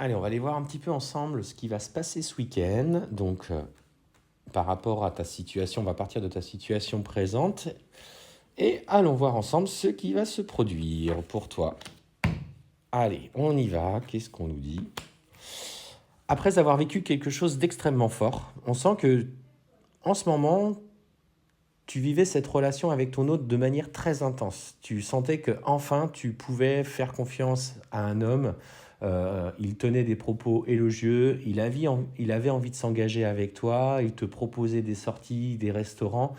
Allez, on va aller voir un petit peu ensemble ce qui va se passer ce week-end. Donc, par rapport à ta situation, on va partir de ta situation présente et allons voir ensemble ce qui va se produire pour toi. Allez, on y va. Qu'est-ce qu'on nous dit? Après avoir vécu quelque chose d'extrêmement fort, on sent que en ce moment, tu vivais cette relation avec ton autre de manière très intense. Tu sentais que enfin tu pouvais faire confiance à un homme. Il tenait des propos élogieux, il avait envie de s'engager avec toi, il te proposait des sorties, des restaurants.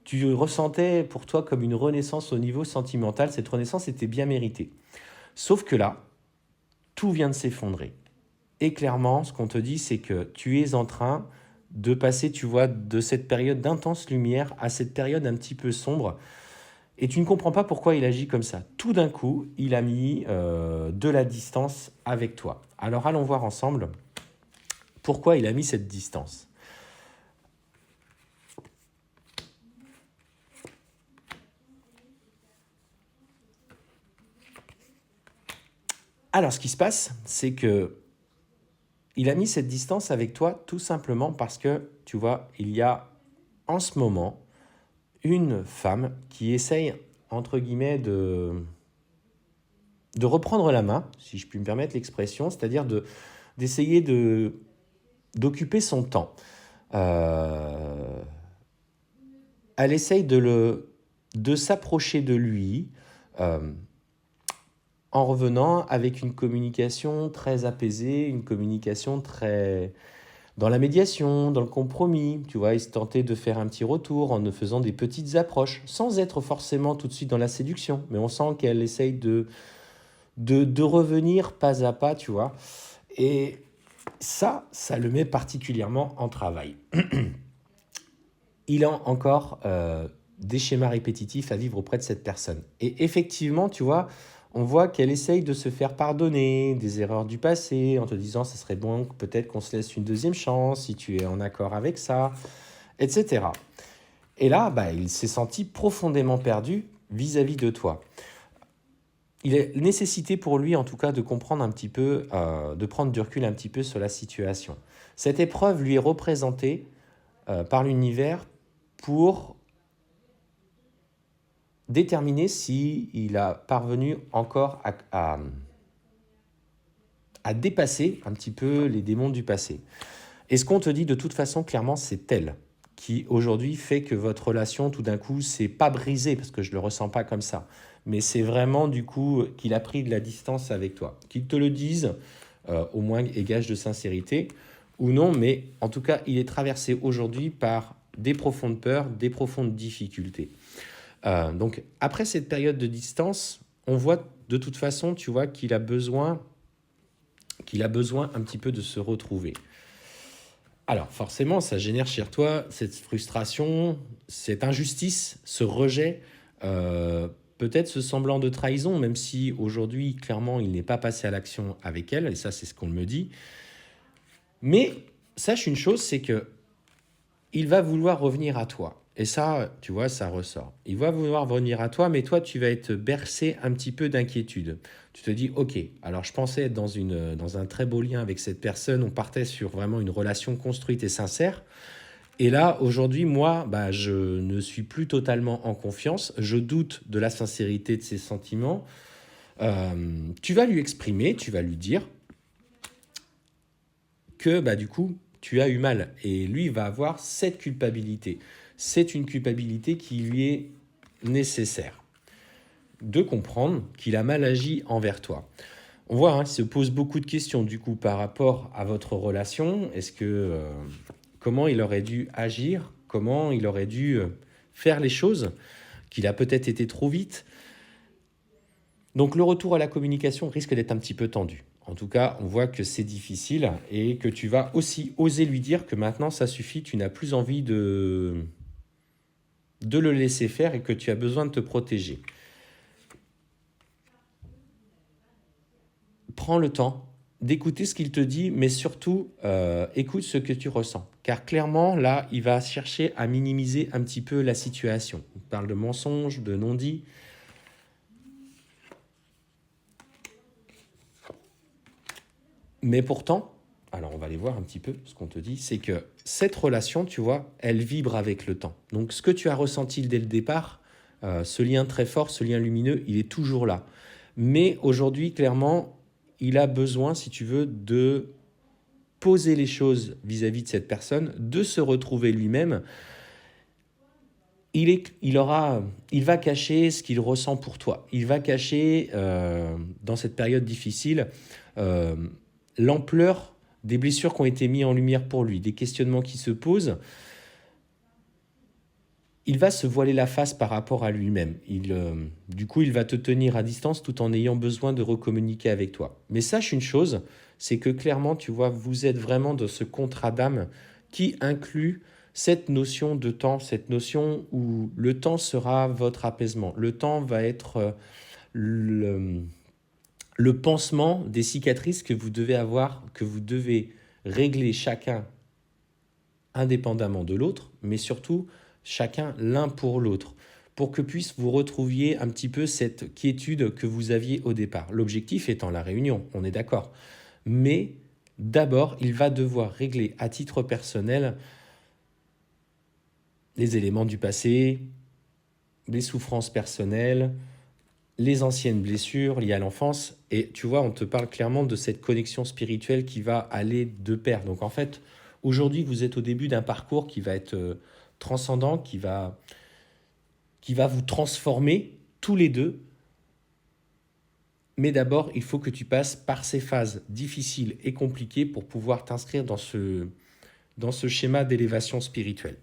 Tu ressentais pour toi comme une renaissance au niveau sentimental. Cette renaissance était bien méritée. Sauf que là, tout vient de s'effondrer. Et clairement, ce qu'on te dit, c'est que tu es en train de passer, tu vois, de cette période d'intense lumière à cette période un petit peu sombre. Et tu ne comprends pas pourquoi il agit comme ça. Tout d'un coup, il a mis de la distance avec toi. Alors allons voir ensemble pourquoi il a mis cette distance. Alors ce qui se passe, c'est que il a mis cette distance avec toi tout simplement parce que, tu vois, il y a en ce moment une femme qui essaye, entre guillemets, de reprendre la main, si je puis me permettre l'expression, c'est-à-dire d'essayer d'occuper son temps. Euh, Elle essaye de s'approcher de lui euh, en revenant avec une communication très apaisée, une communication très dans la médiation, dans le compromis. Tu vois, il se tentait de faire un petit retour en ne faisant des petites approches, sans être forcément tout de suite dans la séduction. Mais on sent qu'elle essaye de revenir pas à pas, tu vois. Et ça le met particulièrement en travail. Il a encore des schémas répétitifs à vivre auprès de cette personne. Et effectivement, tu vois, on voit qu'elle essaye de se faire pardonner des erreurs du passé en te disant ça serait bon peut-être qu'on se laisse une deuxième chance si tu es en accord avec ça, etc. Et là, bah, il s'est senti profondément perdu vis-à-vis de toi. Il est nécessité pour lui, en tout cas, de comprendre un petit peu, de prendre du recul un petit peu sur la situation. Cette épreuve lui est représentée par l'univers pour déterminer si il a parvenu encore à dépasser un petit peu les démons du passé. Et ce qu'on te dit de toute façon, clairement, c'est elle qui aujourd'hui fait que votre relation, tout d'un coup, c'est pas brisée, parce que je le ressens pas comme ça, mais c'est vraiment du coup qu'il a pris de la distance avec toi. Qu'il te le dise, au moins et gage de sincérité, ou non, mais en tout cas, il est traversé aujourd'hui par des profondes peurs, des profondes difficultés. Donc, après cette période de distance, on voit de toute façon, tu vois, qu'il a besoin un petit peu de se retrouver. Alors, forcément, ça génère chez toi cette frustration, cette injustice, ce rejet, peut-être ce semblant de trahison, même si aujourd'hui, clairement, il n'est pas passé à l'action avec elle, et ça, c'est ce qu'on me dit. Mais sache une chose, c'est que il va vouloir revenir à toi. Et ça, tu vois, ça ressort. Il va vouloir revenir à toi, mais toi, tu vas être bercé un petit peu d'inquiétude. Tu te dis, ok, alors je pensais être dans un très beau lien avec cette personne, on partait sur vraiment une relation construite et sincère. Et là, aujourd'hui, moi, bah, je ne suis plus totalement en confiance, je doute de la sincérité de ses sentiments. Tu vas lui exprimer, tu vas lui dire que bah, du coup, tu as eu mal. Et lui va avoir cette culpabilité. C'est une culpabilité qui lui est nécessaire. De comprendre qu'il a mal agi envers toi. On voit qu'il se pose beaucoup de questions du coup par rapport à votre relation. Est-ce que comment il aurait dû agir? Comment il aurait dû faire les choses? Qu'il a peut-être été trop vite. Donc le retour à la communication risque d'être un petit peu tendu. En tout cas, on voit que c'est difficile et que tu vas aussi oser lui dire que maintenant ça suffit, tu n'as plus envie de le laisser faire et que tu as besoin de te protéger. Prends le temps d'écouter ce qu'il te dit, mais surtout écoute ce que tu ressens. Car clairement, là, il va chercher à minimiser un petit peu la situation. Il parle de mensonges, de non-dits. Mais pourtant, alors on va aller voir un petit peu ce qu'on te dit, c'est que cette relation, tu vois, elle vibre avec le temps. Donc ce que tu as ressenti dès le départ, ce lien très fort, ce lien lumineux, il est toujours là. Mais aujourd'hui, clairement, il a besoin, si tu veux, de poser les choses vis-à-vis de cette personne, de se retrouver lui-même. Il va cacher ce qu'il ressent pour toi. Il va cacher, dans cette période difficile, euh, l'ampleur des blessures qui ont été mises en lumière pour lui, des questionnements qui se posent. Il va se voiler la face par rapport à lui-même. Du coup, il va te tenir à distance tout en ayant besoin de recommuniquer avec toi. Mais sache une chose, c'est que clairement, tu vois, vous êtes vraiment dans ce contrat d'âme qui inclut cette notion de temps, cette notion où le temps sera votre apaisement. Le temps va être le, le pansement des cicatrices que vous devez avoir, que vous devez régler chacun indépendamment de l'autre, mais surtout chacun l'un pour l'autre, pour que puisse vous retrouviez un petit peu cette quiétude que vous aviez au départ. L'objectif étant la réunion, on est d'accord. Mais d'abord, il va devoir régler à titre personnel les éléments du passé, les souffrances personnelles, les anciennes blessures liées à l'enfance. Et tu vois, on te parle clairement de cette connexion spirituelle qui va aller de pair. Donc en fait, aujourd'hui, vous êtes au début d'un parcours qui va être transcendant, qui va vous transformer tous les deux. Mais d'abord, il faut que tu passes par ces phases difficiles et compliquées pour pouvoir t'inscrire dans ce schéma d'élévation spirituelle.